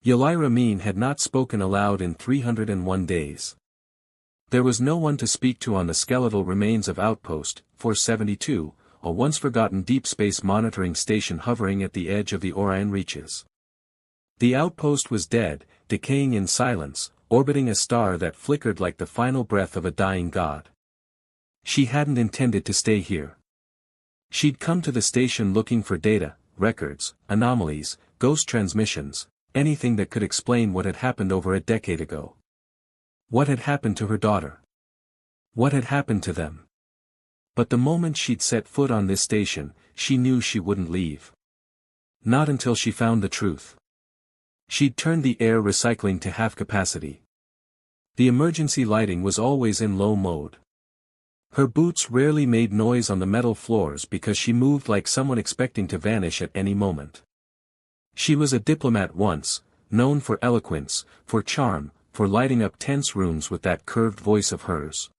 Yelira Mean had not spoken aloud in 301 days. There was no one to speak to on the skeletal remains of Outpost 472, a once-forgotten deep space monitoring station hovering at the edge of the Orion Reaches. The outpost was dead, decaying in silence, orbiting a star that flickered like the final breath of a dying god. She hadn't intended to stay here. She'd come to the station looking for data, records, anomalies, ghost transmissions, anything that could explain what had happened over a decade ago. What had happened to her daughter? What had happened to them? But the moment she'd set foot on this station, she knew she wouldn't leave. Not until she found the truth. She'd turned the air recycling to half capacity. The emergency lighting was always in low mode. Her boots rarely made noise on the metal floors because she moved like someone expecting to vanish at any moment. She was a diplomat once, known for eloquence, for charm, for lighting up tense rooms with that curved voice of hers.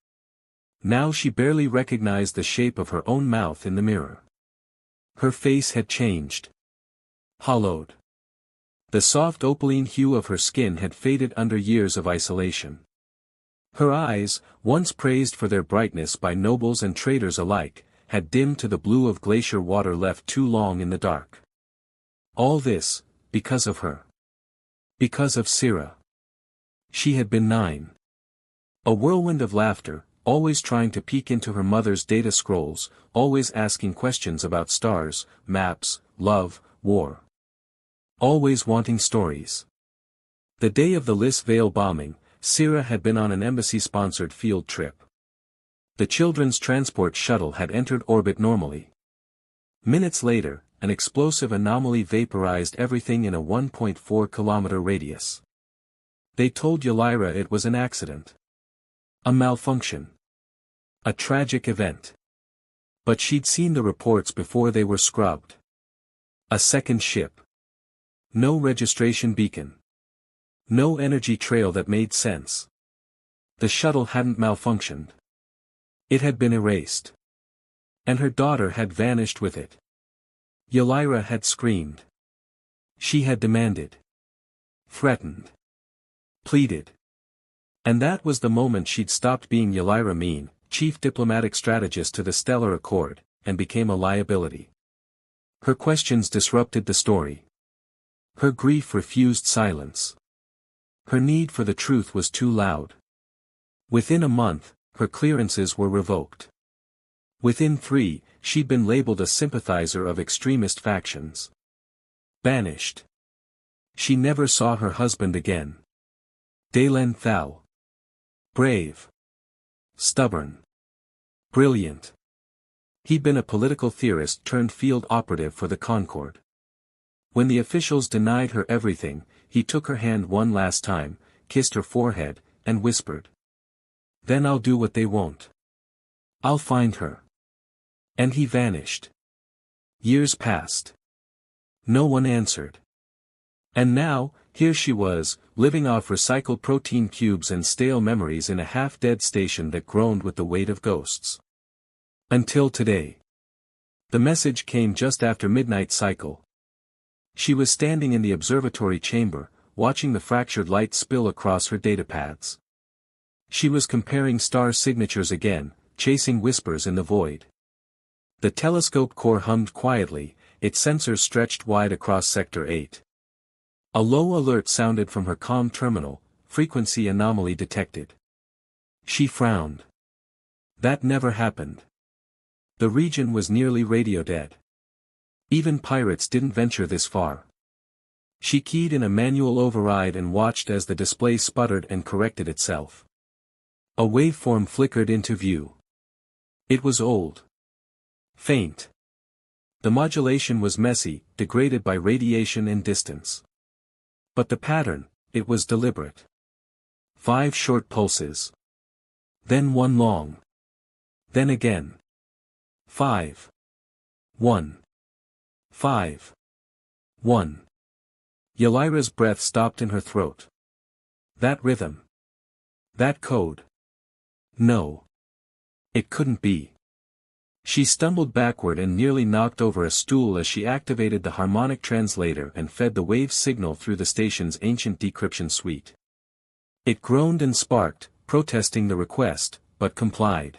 Now she barely recognized the shape of her own mouth in the mirror. Her face had changed. Hollowed. The soft opaline hue of her skin had faded under years of isolation. Her eyes, once praised for their brightness by nobles and traders alike, had dimmed to the blue of glacier water left too long in the dark. All this, because of her. Because of Sira. She had been 9. A whirlwind of laughter, always trying to peek into her mother's data scrolls, always asking questions about stars, maps, love, war. Always wanting stories. The day of the Lis Vale bombing, Sira had been on an embassy-sponsored field trip. The children's transport shuttle had entered orbit normally. Minutes later, an explosive anomaly vaporized everything in a 1.4-kilometer radius. They told Yelira it was an accident. A malfunction. A tragic event. But she'd seen the reports before they were scrubbed. A second ship. No registration beacon. No energy trail that made sense. The shuttle hadn't malfunctioned. It had been erased. And her daughter had vanished with it. Yelira had screamed. She had demanded. Threatened. Pleaded. And that was the moment she'd stopped being Yelira Mean, chief diplomatic strategist to the Stellar Accord, and became a liability. Her questions disrupted the story. Her grief refused silence. Her need for the truth was too loud. Within a month, her clearances were revoked. Within 3, she'd been labeled a sympathizer of extremist factions. Banished. She never saw her husband again. Dalen Thao. Brave. Stubborn. Brilliant. He'd been a political theorist turned field operative for the Concorde. When the officials denied her everything, he took her hand one last time, kissed her forehead, and whispered. Then I'll do what they won't. I'll find her. And he vanished. Years passed. No one answered. And now, here she was, living off recycled protein cubes and stale memories in a half-dead station that groaned with the weight of ghosts. Until today. The message came just after midnight cycle. She was standing in the observatory chamber, watching the fractured light spill across her datapads. She was comparing star signatures again, chasing whispers in the void. The telescope core hummed quietly, its sensors stretched wide across Sector 8. A low alert sounded from her comm terminal, frequency anomaly detected. She frowned. That never happened. The region was nearly radio dead. Even pirates didn't venture this far. She keyed in a manual override and watched as the display sputtered and corrected itself. A waveform flickered into view. It was old. Faint. The modulation was messy, degraded by radiation and distance. But the pattern, it was deliberate. 5 short pulses. Then 1 long. Then again. 5. 1. 5. 1. Yelira's breath stopped in her throat. That rhythm. That code. No. It couldn't be. She stumbled backward and nearly knocked over a stool as she activated the harmonic translator and fed the wave signal through the station's ancient decryption suite. It groaned and sparked, protesting the request, but complied.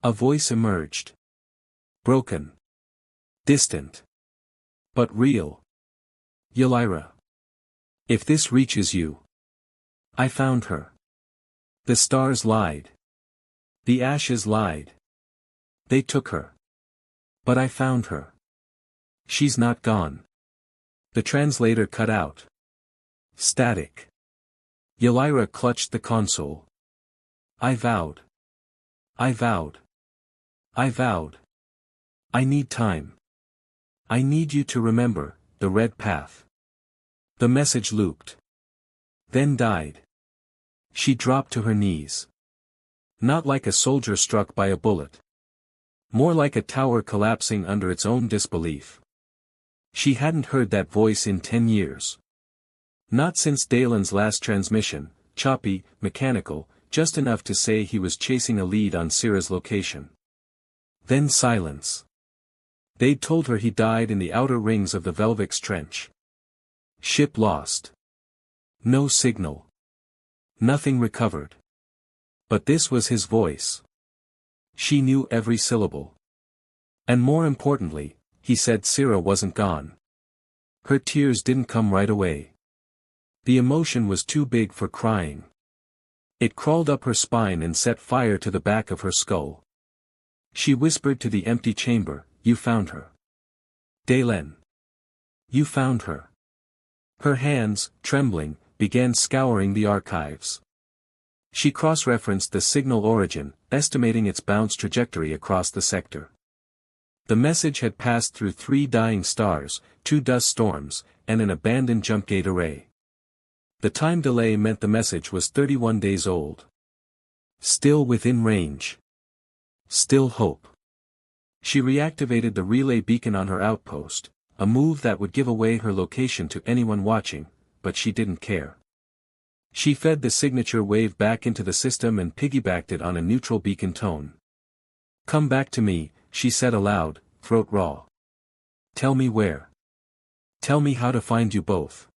A voice emerged. Broken. Distant. But real. Yelira. If this reaches you. I found her. The stars lied. The ashes lied. They took her. But I found her. She's not gone. The translator cut out. Static. Yelira clutched the console. I vowed. I vowed. I vowed. I need time. I need you to remember, the red path. The message looped. Then died. She dropped to her knees. Not like a soldier struck by a bullet. More like a tower collapsing under its own disbelief. She hadn't heard that voice in 10 years. Not since Dalen's last transmission, choppy, mechanical, just enough to say he was chasing a lead on Syrah's location. Then silence. They'd told her he died in the outer rings of the Velvix Trench. Ship lost. No signal. Nothing recovered. But this was his voice. She knew every syllable. And more importantly, he said Syrah wasn't gone. Her tears didn't come right away. The emotion was too big for crying. It crawled up her spine and set fire to the back of her skull. She whispered to the empty chamber, "You found her. Dalen. You found her." Her hands, trembling, began scouring the archives. She cross-referenced the signal origin, estimating its bounce trajectory across the sector. The message had passed through 3 dying stars, 2 dust storms, and an abandoned jump gate array. The time delay meant the message was 31 days old. Still within range. Still hope. She reactivated the relay beacon on her outpost, a move that would give away her location to anyone watching, but she didn't care. She fed the signature wave back into the system and piggybacked it on a neutral beacon tone. "Come back to me," she said aloud, throat raw. "Tell me where. Tell me how to find you both."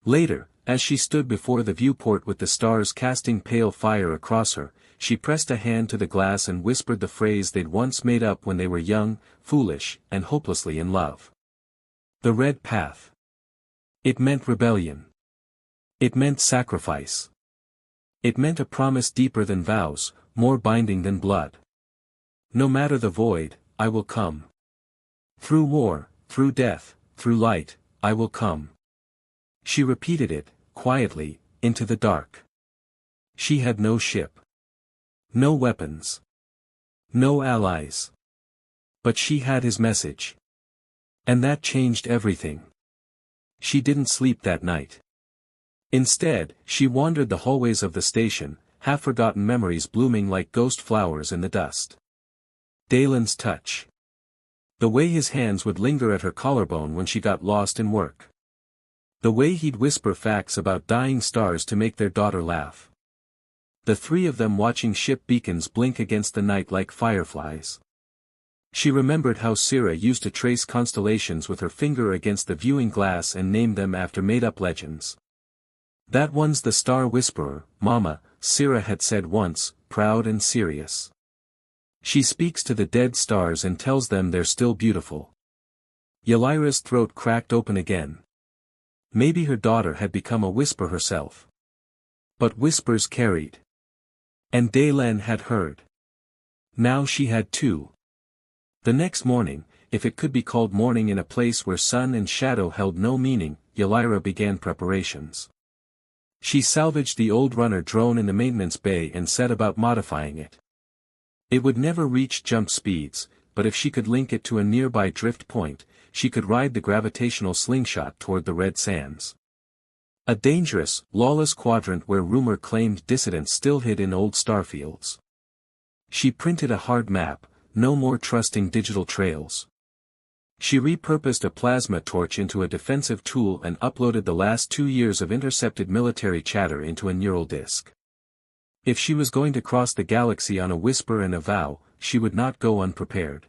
Later, as she stood before the viewport with the stars casting pale fire across her, she pressed a hand to the glass and whispered the phrase they'd once made up when they were young, foolish, and hopelessly in love. The red path. It meant rebellion. It meant sacrifice. It meant a promise deeper than vows, more binding than blood. No matter the void, I will come. Through war, through death, through light, I will come. She repeated it, quietly, into the dark. She had no ship. No weapons. No allies. But she had his message. And that changed everything. She didn't sleep that night. Instead, she wandered the hallways of the station, half-forgotten memories blooming like ghost flowers in the dust. Dalen's touch. The way his hands would linger at her collarbone when she got lost in work. The way he'd whisper facts about dying stars to make their daughter laugh. The 3 of them watching ship beacons blink against the night like fireflies. She remembered how Syrah used to trace constellations with her finger against the viewing glass and name them after made-up legends. "That one's the Star Whisperer, Mama," Syrah had said once, proud and serious. "She speaks to the dead stars and tells them they're still beautiful." Yelira's throat cracked open again. Maybe her daughter had become a whisper herself. But whispers carried. And Dalen had heard. Now she had 2. The next morning, if it could be called morning in a place where sun and shadow held no meaning, Yelira began preparations. She salvaged the old runner drone in the maintenance bay and set about modifying it. It would never reach jump speeds, but if she could link it to a nearby drift point, she could ride the gravitational slingshot toward the red sands. A dangerous, lawless quadrant where rumor claimed dissidents still hid in old starfields. She printed a hard map, no more trusting digital trails. She repurposed a plasma torch into a defensive tool and uploaded the last 2 years of intercepted military chatter into a neural disk. If she was going to cross the galaxy on a whisper and a vow, she would not go unprepared.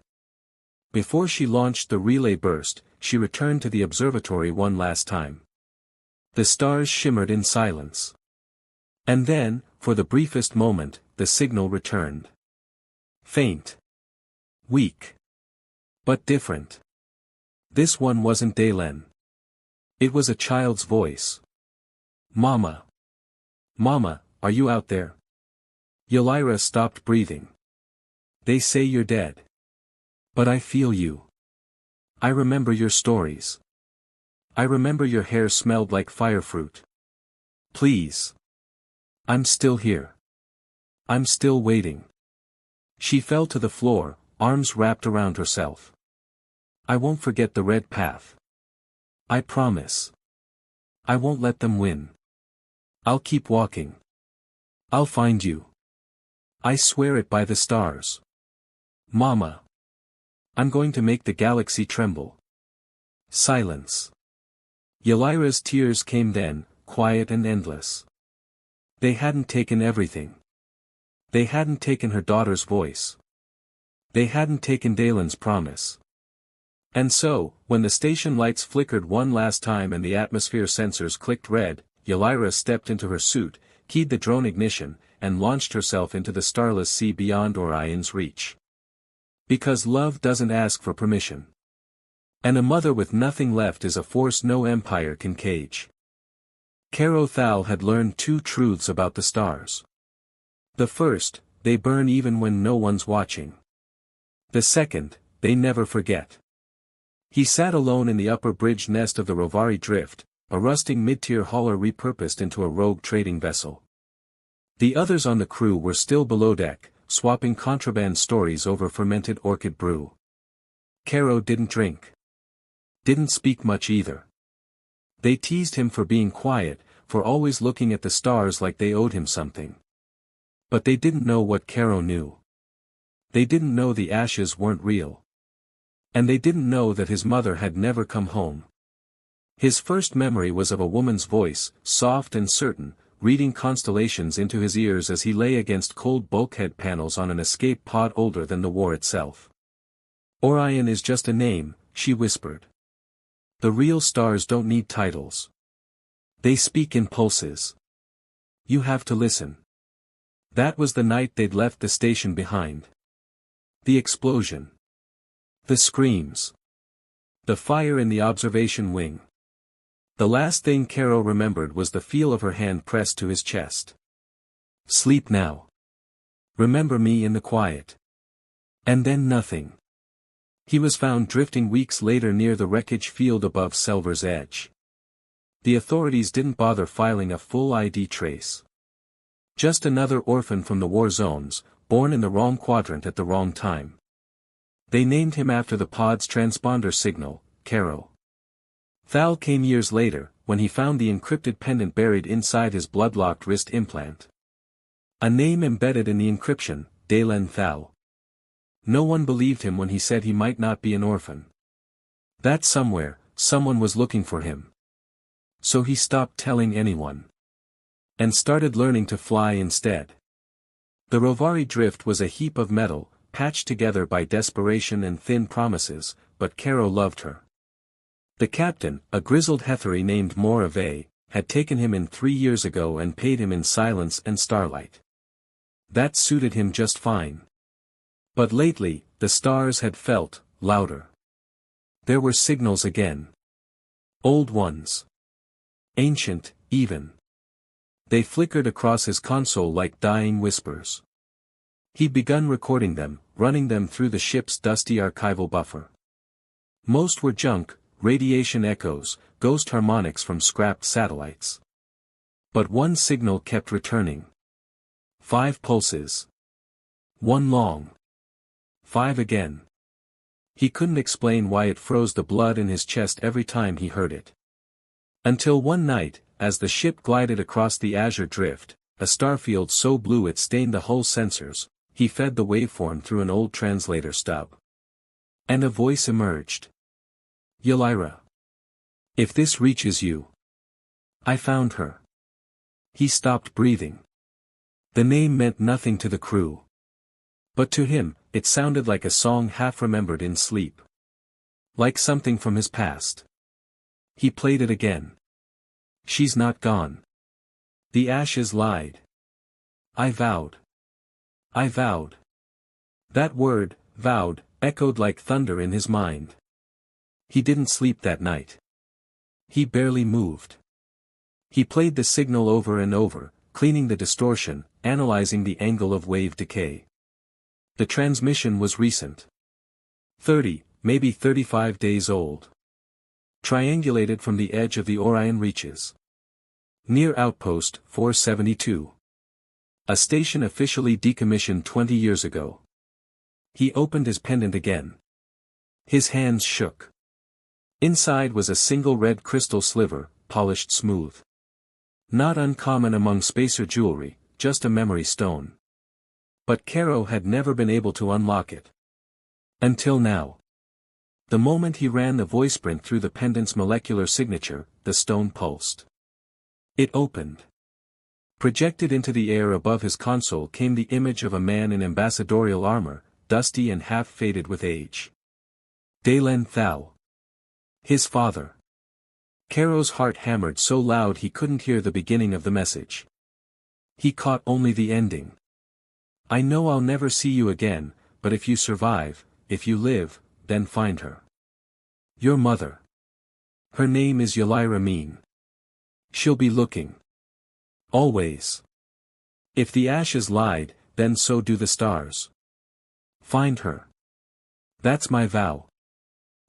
Before she launched the relay burst, she returned to the observatory one last time. The stars shimmered in silence. And then, for the briefest moment, the signal returned. Faint. Weak. But different. This one wasn't Dalen. It was a child's voice. Mama. Mama, are you out there? Yelira stopped breathing. They say you're dead. But I feel you. I remember your stories. I remember your hair smelled like firefruit. Please. I'm still here. I'm still waiting. She fell to the floor, arms wrapped around herself. I won't forget the red path. I promise. I won't let them win. I'll keep walking. I'll find you. I swear it by the stars. Mama. I'm going to make the galaxy tremble. Silence. Yelira's tears came then, quiet and endless. They hadn't taken everything. They hadn't taken her daughter's voice. They hadn't taken Dalen's promise. And so, when the station lights flickered one last time and the atmosphere sensors clicked red, Yelira stepped into her suit, keyed the drone ignition, and launched herself into the starless sea beyond Orion's reach. Because love doesn't ask for permission. And a mother with nothing left is a force no empire can cage. Caro Thal had learned two truths about the stars. The first, they burn even when no one's watching. The second, they never forget. He sat alone in the upper bridge nest of the Rovari Drift, a rusting mid-tier hauler repurposed into a rogue trading vessel. The others on the crew were still below deck, swapping contraband stories over fermented orchid brew. Caro didn't drink. Didn't speak much either. They teased him for being quiet, for always looking at the stars like they owed him something. But they didn't know what Caro knew. They didn't know the ashes weren't real. And they didn't know that his mother had never come home. His first memory was of a woman's voice, soft and certain, reading constellations into his ears as he lay against cold bulkhead panels on an escape pod older than the war itself. Orion is just a name, she whispered. The real stars don't need titles. They speak in pulses. You have to listen. That was the night they'd left the station behind. The explosion. The screams. The fire in the observation wing. The last thing Caro remembered was the feel of her hand pressed to his chest. Sleep now. Remember me in the quiet. And then nothing. He was found drifting weeks later near the wreckage field above Selver's Edge. The authorities didn't bother filing a full ID trace. Just another orphan from the war zones, born in the wrong quadrant at the wrong time. They named him after the pod's transponder signal, Caro. Thal came years later, when he found the encrypted pendant buried inside his blood-locked wrist implant. A name embedded in the encryption, Dalen Thal. No one believed him when he said he might not be an orphan. That somewhere, someone was looking for him. So he stopped telling anyone. And started learning to fly instead. The Rovari Drift was a heap of metal, patched together by desperation and thin promises, but Caro loved her. The captain, a grizzled Hetheri named Morave, had taken him in 3 years ago and paid him in silence and starlight. That suited him just fine. But lately, the stars had felt louder. There were signals again. Old ones. Ancient, even. They flickered across his console like dying whispers. He'd begun recording them, running them through the ship's dusty archival buffer. Most were junk, radiation echoes, ghost harmonics from scrapped satellites. But one signal kept returning. 5 pulses. 1 long. 5 again. He couldn't explain why it froze the blood in his chest every time he heard it. Until one night, as the ship glided across the azure drift, a starfield so blue it stained the hull sensors, he fed the waveform through an old translator stub. And a voice emerged. Yelira. If this reaches you. I found her. He stopped breathing. The name meant nothing to the crew. But to him, it sounded like a song half remembered in sleep. Like something from his past. He played it again. She's not gone. The ashes lied. I vowed. I vowed. That word, vowed, echoed like thunder in his mind. He didn't sleep that night. He barely moved. He played the signal over and over, cleaning the distortion, analyzing the angle of wave decay. The transmission was recent. 30, maybe 35 days old. Triangulated from the edge of the Orion Reaches. Near Outpost 472. A station officially decommissioned 20 years ago. He opened his pendant again. His hands shook. Inside was a single red crystal sliver, polished smooth. Not uncommon among spacer jewelry, just a memory stone. But Caro had never been able to unlock it. Until now. The moment he ran the voice print through the pendant's molecular signature, the stone pulsed. It opened. Projected into the air above his console came the image of a man in ambassadorial armor, dusty and half-faded with age. Dalen Thal. His father. Caro's heart hammered so loud he couldn't hear the beginning of the message. He caught only the ending. I know I'll never see you again, but if you survive, if you live, then find her. Your mother. Her name is Yelira Mean. She'll be looking. Always. If the ashes lied, then so do the stars. Find her. That's my vow.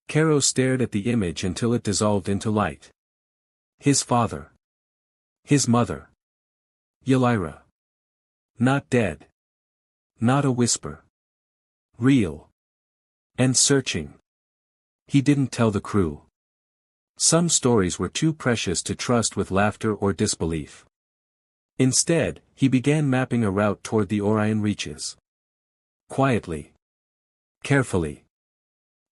Caro stared at the image until it dissolved into light. His father. His mother. Yelira. Not dead. Not a whisper. Real. And searching. He didn't tell the crew. Some stories were too precious to trust with laughter or disbelief. Instead, he began mapping a route toward the Orion Reaches. Quietly. Carefully.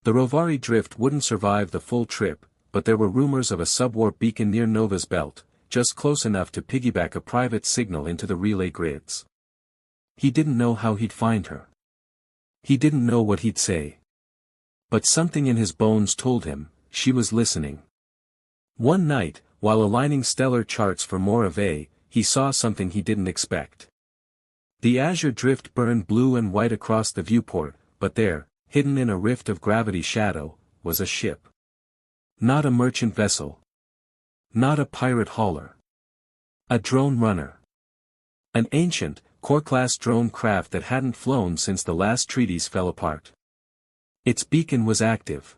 The Rovari drift wouldn't survive the full trip, but there were rumors of a subwarp beacon near Nova's belt, just close enough to piggyback a private signal into the relay grids. He didn't know how he'd find her. He didn't know what he'd say. But something in his bones told him, she was listening. One night, while aligning stellar charts for Morave, he saw something he didn't expect. The azure drift burned blue and white across the viewport, but there, hidden in a rift of gravity shadow, was a ship. Not a merchant vessel. Not a pirate hauler. A drone runner. An ancient, core-class drone craft that hadn't flown since the last treaties fell apart. Its beacon was active.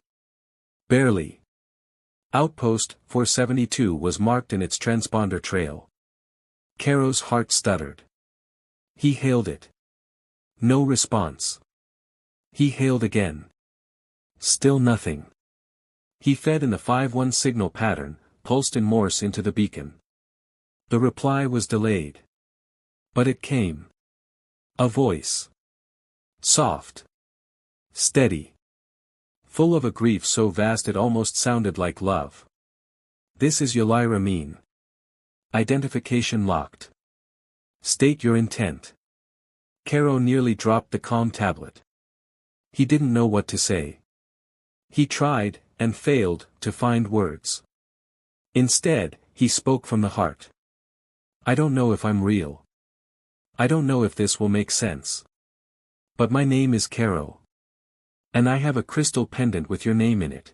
Barely. Outpost 472 was marked in its transponder trail. Caro's heart stuttered. He hailed it. No response. He hailed again. Still nothing. He fed in the 5-1 signal pattern, pulsed in Morse into the beacon. The reply was delayed. But it came. A voice. Soft. Steady. Full of a grief so vast it almost sounded like love. This is Yelira Mean. Identification locked. State your intent. Caro nearly dropped the comm tablet. He didn't know what to say. He tried, and failed, to find words. Instead, he spoke from the heart. I don't know if I'm real. I don't know if this will make sense. But my name is Caro. And I have a crystal pendant with your name in it.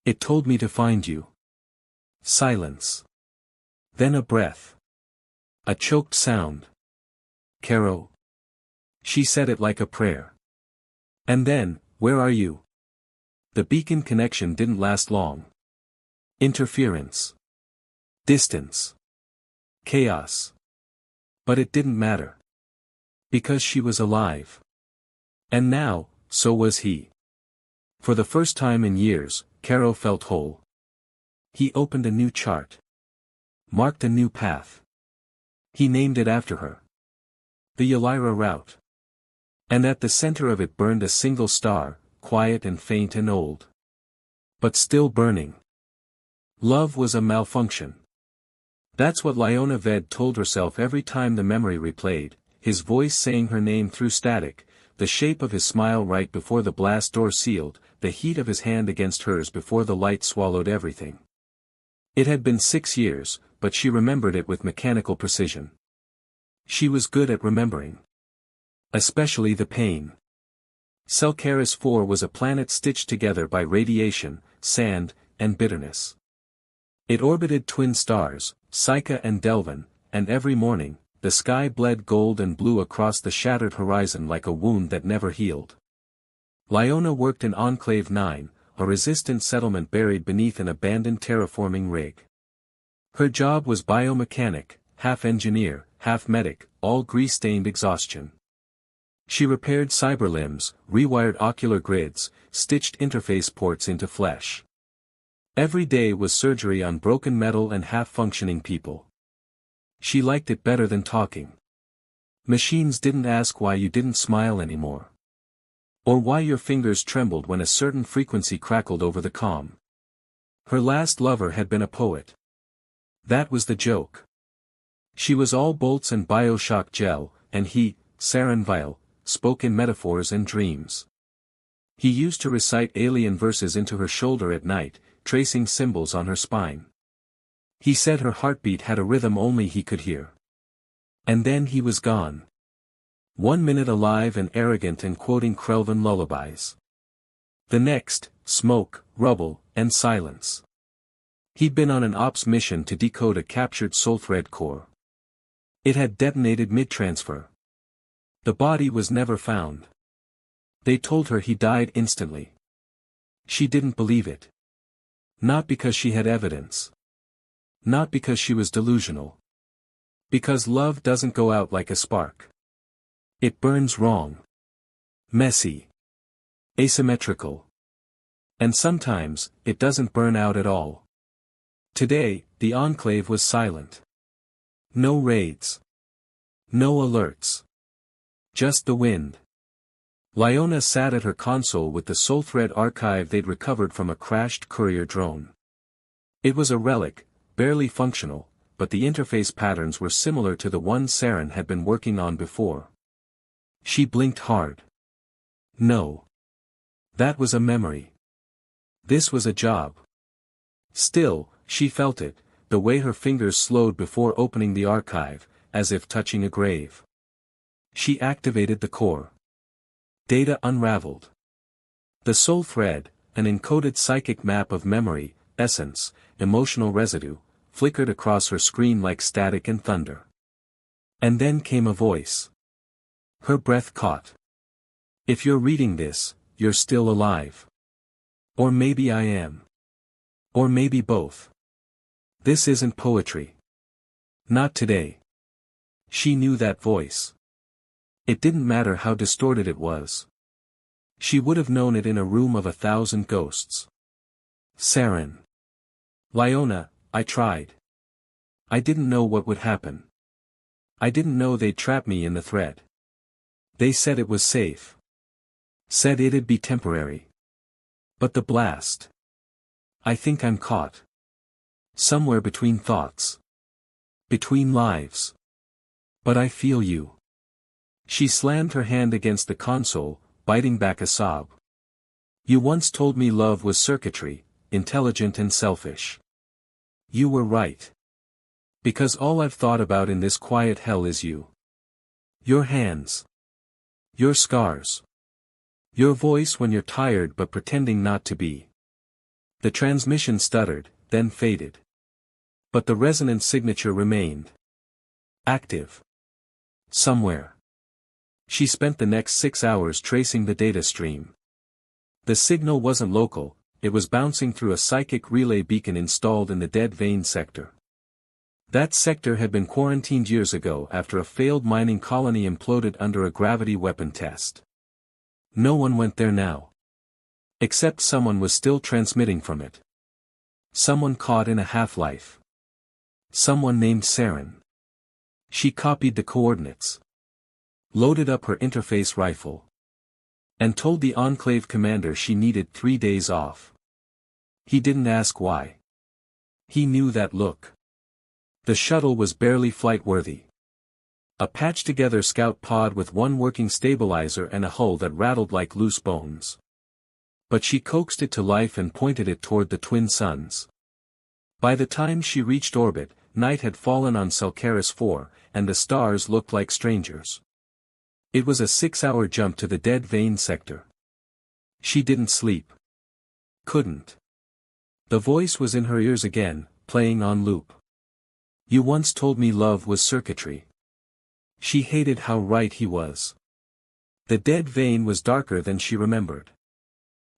It told me to find you. Silence. Then a breath. A choked sound. Caro. She said it like a prayer. And then, where are you? The beacon connection didn't last long. Interference. Distance. Chaos. But it didn't matter. Because she was alive. And now, so was he. For the first time in years, Caro felt whole. He opened a new chart. Marked a new path. He named it after her. The Yelira route. And at the center of it burned a single star, quiet and faint and old. But still burning. Love was a malfunction. That's what Lyona Ved told herself every time the memory replayed, his voice saying her name through static, the shape of his smile right before the blast door sealed, the heat of his hand against hers before the light swallowed everything. It had been 6 years, but she remembered it with mechanical precision. She was good at remembering. Especially the pain. Selkaris 4 was a planet stitched together by radiation, sand, and bitterness. It orbited twin stars, Psyche and Delvin, and every morning, the sky bled gold and blue across the shattered horizon like a wound that never healed. Lyona worked in Enclave 9, a resistant settlement buried beneath an abandoned terraforming rig. Her job was biomechanic, half engineer, half medic, all grease-stained exhaustion. She repaired cyber limbs, rewired ocular grids, stitched interface ports into flesh. Every day was surgery on broken metal and half-functioning people. She liked it better than talking. Machines didn't ask why you didn't smile anymore. Or why your fingers trembled when a certain frequency crackled over the comm. Her last lover had been a poet. That was the joke. She was all bolts and Bioshock gel, and he, Saren Vile, spoke in metaphors and dreams. He used to recite alien verses into her shoulder at night, tracing symbols on her spine. He said her heartbeat had a rhythm only he could hear. And then he was gone. 1 minute alive and arrogant and quoting Krelvan lullabies. The next, smoke, rubble, and silence. He'd been on an ops mission to decode a captured Soulthread core. It had detonated mid-transfer. The body was never found. They told her he died instantly. She didn't believe it. Not because she had evidence. Not because she was delusional. Because love doesn't go out like a spark. It burns wrong. Messy. Asymmetrical. And sometimes, it doesn't burn out at all. Today, the Enclave was silent. No raids. No alerts. Just the wind. Lyona sat at her console with the Soulthread archive they'd recovered from a crashed courier drone. It was a relic, barely functional, but the interface patterns were similar to the one Saren had been working on before. She blinked hard. No. That was a memory. This was a job. Still, she felt it, the way her fingers slowed before opening the archive, as if touching a grave. She activated the core. Data unraveled. The soul thread, an encoded psychic map of memory, essence, emotional residue, flickered across her screen like static and thunder. And then came a voice. Her breath caught. If you're reading this, you're still alive. Or maybe I am. Or maybe both. This isn't poetry. Not today. She knew that voice. It didn't matter how distorted it was. She would have known it in a room of 1,000 ghosts. Saren. Lyona, I tried. I didn't know what would happen. I didn't know they'd trap me in the thread. They said it was safe. Said it'd be temporary. But the blast. I think I'm caught. Somewhere between thoughts. Between lives. But I feel you. She slammed her hand against the console, biting back a sob. You once told me love was circuitry, intelligent and selfish. You were right. Because all I've thought about in this quiet hell is you. Your hands. Your scars. Your voice when you're tired but pretending not to be. The transmission stuttered, then faded. But the resonance signature remained. Active. Somewhere. She spent the next 6 hours tracing the data stream. The signal wasn't local, it was bouncing through a psychic relay beacon installed in the Dead Vein sector. That sector had been quarantined years ago after a failed mining colony imploded under a gravity weapon test. No one went there now. Except someone was still transmitting from it. Someone caught in a half-life. Someone named Saren. She copied the coordinates. Loaded up her interface rifle. And told the Enclave commander she needed 3 days off. He didn't ask why. He knew that look. The shuttle was barely flight-worthy. A patched-together scout pod with one working stabilizer and a hull that rattled like loose bones. But she coaxed it to life and pointed it toward the twin suns. By the time she reached orbit, night had fallen on Selkaris 4, and the stars looked like strangers. It was a 6-hour jump to the dead vein sector. She didn't sleep. Couldn't. The voice was in her ears again, playing on loop. You once told me love was circuitry. She hated how right he was. The dead vein was darker than she remembered.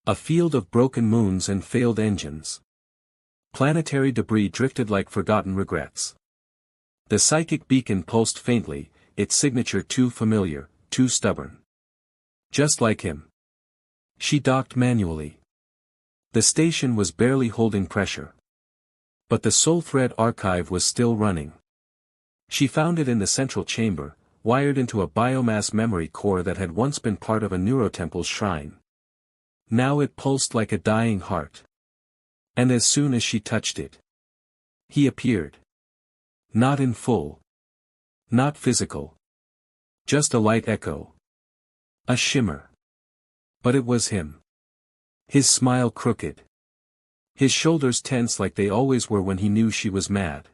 A field of broken moons and failed engines. Planetary debris drifted like forgotten regrets. The psychic beacon pulsed faintly, its signature too familiar, too stubborn. Just like him. She docked manually. The station was barely holding pressure. But the soul thread archive was still running. She found it in the central chamber, wired into a biomass memory core that had once been part of a neurotemple's shrine. Now it pulsed like a dying heart. And as soon as she touched it, he appeared. Not in full. Not physical. Just a light echo. A shimmer. But it was him. His smile crooked. His shoulders tense like they always were when he knew she was mad.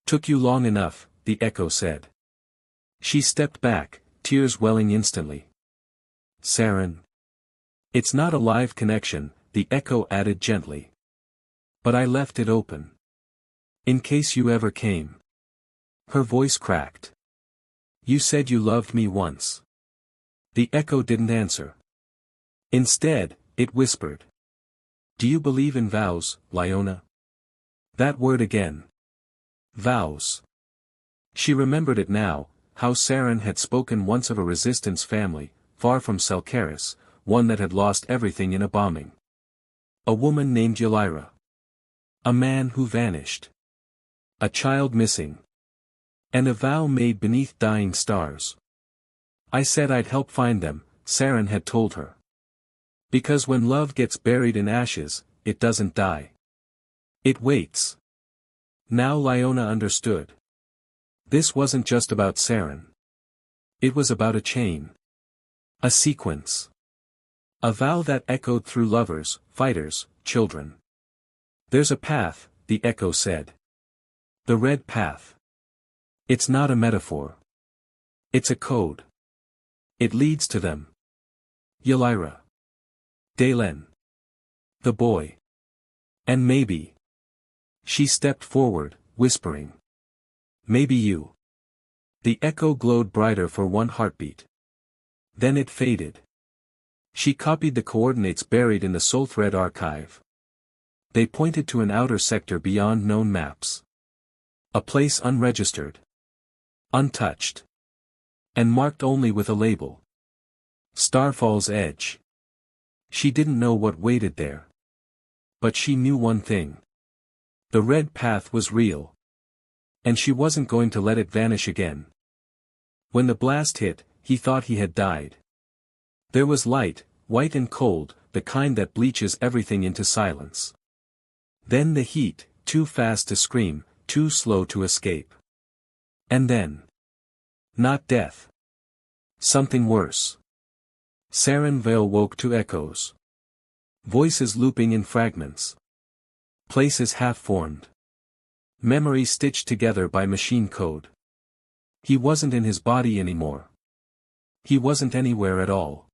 Took you long enough, the echo said. She stepped back, tears welling instantly. Saren. It's not a live connection, the echo added gently. But I left it open. In case you ever came. Her voice cracked. You said you loved me once. The echo didn't answer. Instead, it whispered. Do you believe in vows, Lyona? That word again. Vows. She remembered it now, how Saren had spoken once of a resistance family, far from Selkaris, one that had lost everything in a bombing. A woman named Ylira. A man who vanished. A child missing. And a vow made beneath dying stars. I said I'd help find them, Saren had told her. Because when love gets buried in ashes, it doesn't die. It waits. Now Lyona understood. This wasn't just about Saren. It was about a chain. A sequence. A vow that echoed through lovers, fighters, children. There's a path, the echo said. The red path. It's not a metaphor. It's a code. It leads to them. Ylira. Dalen. The boy. And maybe. She stepped forward, whispering. Maybe you. The echo glowed brighter for one heartbeat. Then it faded. She copied the coordinates buried in the soul thread archive. They pointed to an outer sector beyond known maps. A place unregistered. Untouched. And marked only with a label. Starfall's Edge. She didn't know what waited there. But she knew one thing. The red path was real. And she wasn't going to let it vanish again. When the blast hit, he thought he had died. There was light, white and cold, the kind that bleaches everything into silence. Then the heat, too fast to scream, too slow to escape. And then. Not death. Something worse. Saren Vale woke to echoes. Voices looping in fragments. Places half-formed. Memory stitched together by machine code. He wasn't in his body anymore. He wasn't anywhere at all.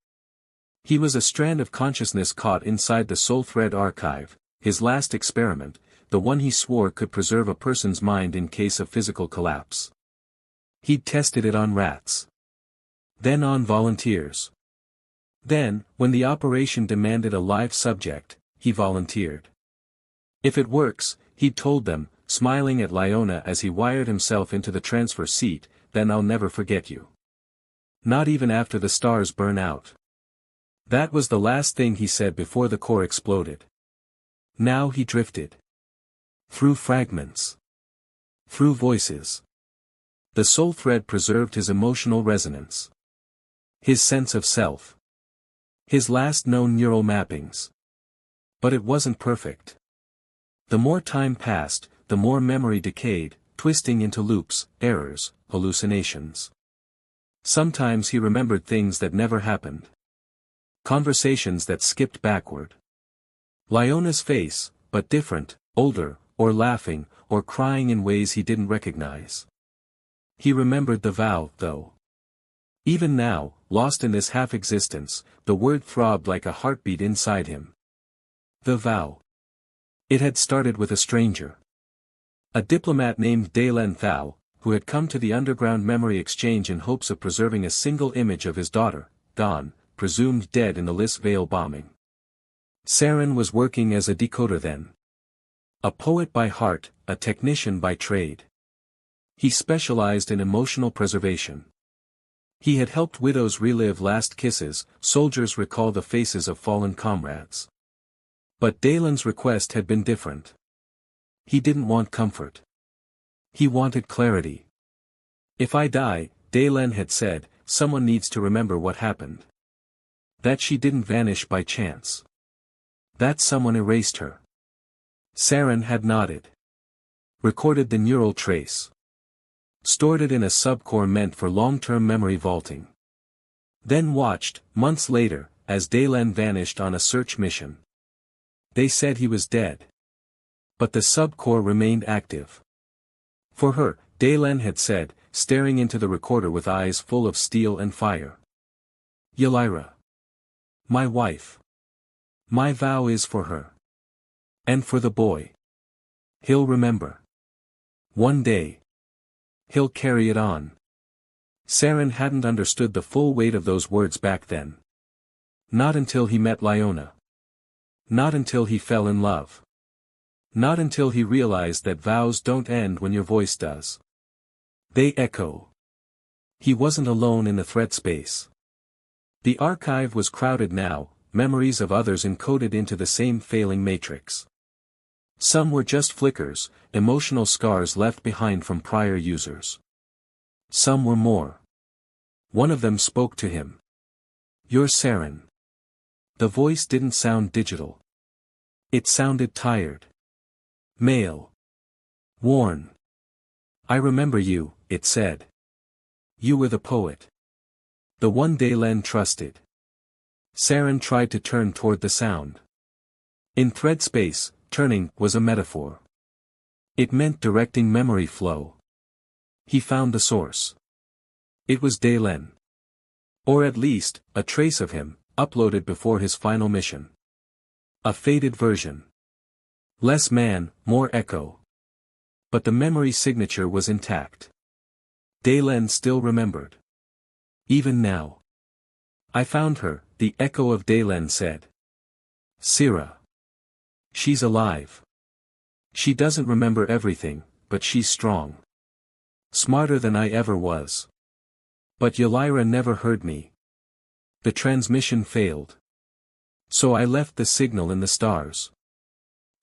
He was a strand of consciousness caught inside the soul thread archive, his last experiment, the one he swore could preserve a person's mind in case of physical collapse. He'd tested it on rats. Then on volunteers. Then, when the operation demanded a live subject, he volunteered. If it works, he'd told them, smiling at Lyona as he wired himself into the transfer seat, then I'll never forget you. Not even after the stars burn out. That was the last thing he said before the core exploded. Now he drifted. Through fragments. Through voices. The soul thread preserved his emotional resonance. His sense of self. His last known neural mappings. But it wasn't perfect. The more time passed, the more memory decayed, twisting into loops, errors, hallucinations. Sometimes he remembered things that never happened. Conversations that skipped backward. Lyona's face, but different, older, or laughing, or crying in ways he didn't recognize. He remembered the vow, though. Even now, lost in this half-existence, the word throbbed like a heartbeat inside him. The vow. It had started with a stranger. A diplomat named Dalen Thao, who had come to the underground memory exchange in hopes of preserving a single image of his daughter, gone, presumed dead in the Lis Vale bombing. Saren was working as a decoder then. A poet by heart, a technician by trade. He specialized in emotional preservation. He had helped widows relive last kisses, soldiers recall the faces of fallen comrades. But Dalen's request had been different. He didn't want comfort. He wanted clarity. If I die, Dalen had said, someone needs to remember what happened. That she didn't vanish by chance. That someone erased her. Saren had nodded. Recorded the neural trace. Stored it in a subcore meant for long-term memory vaulting. Then watched, months later, as Dalen vanished on a search mission. They said he was dead. But the subcore remained active. For her, Dalen had said, staring into the recorder with eyes full of steel and fire. Yelira. My wife. My vow is for her. And for the boy. He'll remember. One day. He'll carry it on. Saren hadn't understood the full weight of those words back then. Not until he met Lyona. Not until he fell in love. Not until he realized that vows don't end when your voice does. They echo. He wasn't alone in the threat space. The archive was crowded now, memories of others encoded into the same failing matrix. Some were just flickers, emotional scars left behind from prior users. Some were more. One of them spoke to him. You're Saren. The voice didn't sound digital. It sounded tired. Male. Worn. I remember you, it said. You were the poet. The one Dalen trusted. Saren tried to turn toward the sound. In thread space, turning was a metaphor. It meant directing memory flow. He found the source. It was Dalen. Or at least, a trace of him, uploaded before his final mission. A faded version. Less man, more echo. But the memory signature was intact. Dalen still remembered. Even now. I found her, the echo of Dalen said. Sira. She's alive. She doesn't remember everything, but she's strong. Smarter than I ever was. But Yelira never heard me. The transmission failed. So I left the signal in the stars.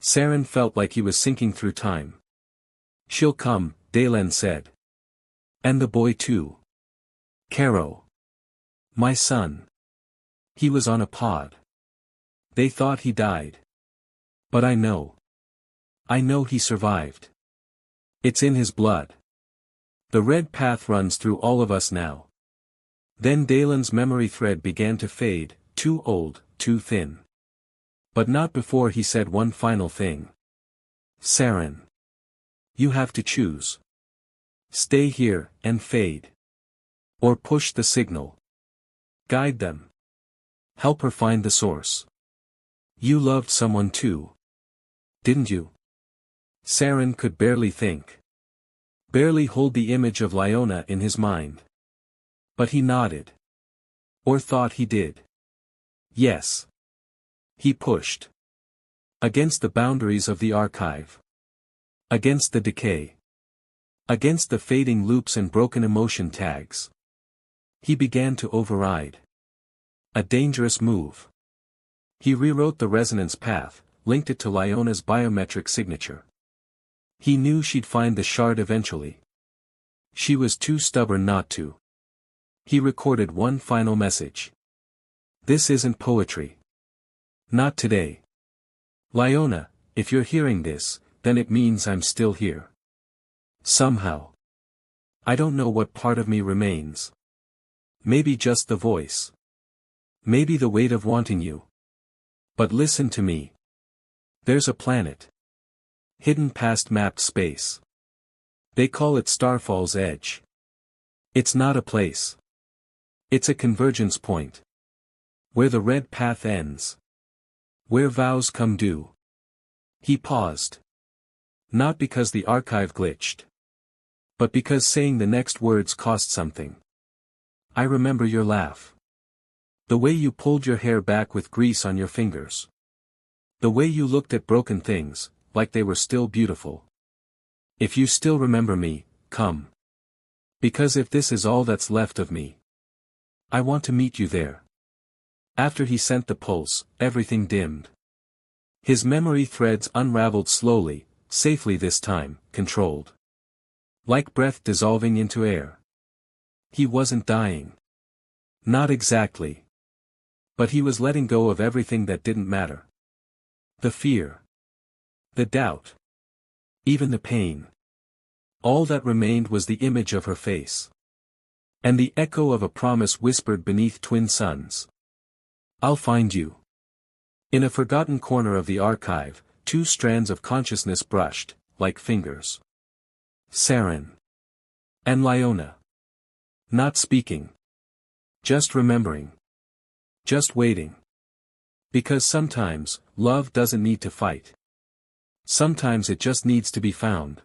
Saren felt like he was sinking through time. She'll come, Dalen said. And the boy too. Caro. My son. He was on a pod. They thought he died. But I know. I know he survived. It's in his blood. The red path runs through all of us now. Then Dalen's memory thread began to fade, too old, too thin. But not before he said one final thing. Saren. You have to choose. Stay here, and fade. Or push the signal. Guide them. Help her find the source. You loved someone too. Didn't you? Saren could barely think. Barely hold the image of Lyona in his mind. But he nodded. Or thought he did. Yes. He pushed. Against the boundaries of the archive. Against the decay. Against the fading loops and broken emotion tags. He began to override. A dangerous move. He rewrote the resonance path, linked it to Lyona's biometric signature. He knew she'd find the shard eventually. She was too stubborn not to. He recorded one final message. This isn't poetry. Not today. Lyona, if you're hearing this, then it means I'm still here. Somehow. I don't know what part of me remains. Maybe just the voice. Maybe the weight of wanting you. But listen to me. There's a planet. Hidden past mapped space. They call it Starfall's Edge. It's not a place. It's a convergence point. Where the red path ends. Where vows come due. He paused. Not because the archive glitched. But because saying the next words cost something. I remember your laugh. The way you pulled your hair back with grease on your fingers. The way you looked at broken things, like they were still beautiful. If you still remember me, come. Because if this is all that's left of me, I want to meet you there. After he sent the pulse, everything dimmed. His memory threads unraveled slowly, safely this time, controlled. Like breath dissolving into air. He wasn't dying. Not exactly. But he was letting go of everything that didn't matter. The fear. The doubt. Even the pain. All that remained was the image of her face. And the echo of a promise whispered beneath twin suns. I'll find you. In a forgotten corner of the archive, two strands of consciousness brushed, like fingers. Saren. And Lyona. Not speaking. Just remembering. Just waiting. Because sometimes, love doesn't need to fight. Sometimes it just needs to be found.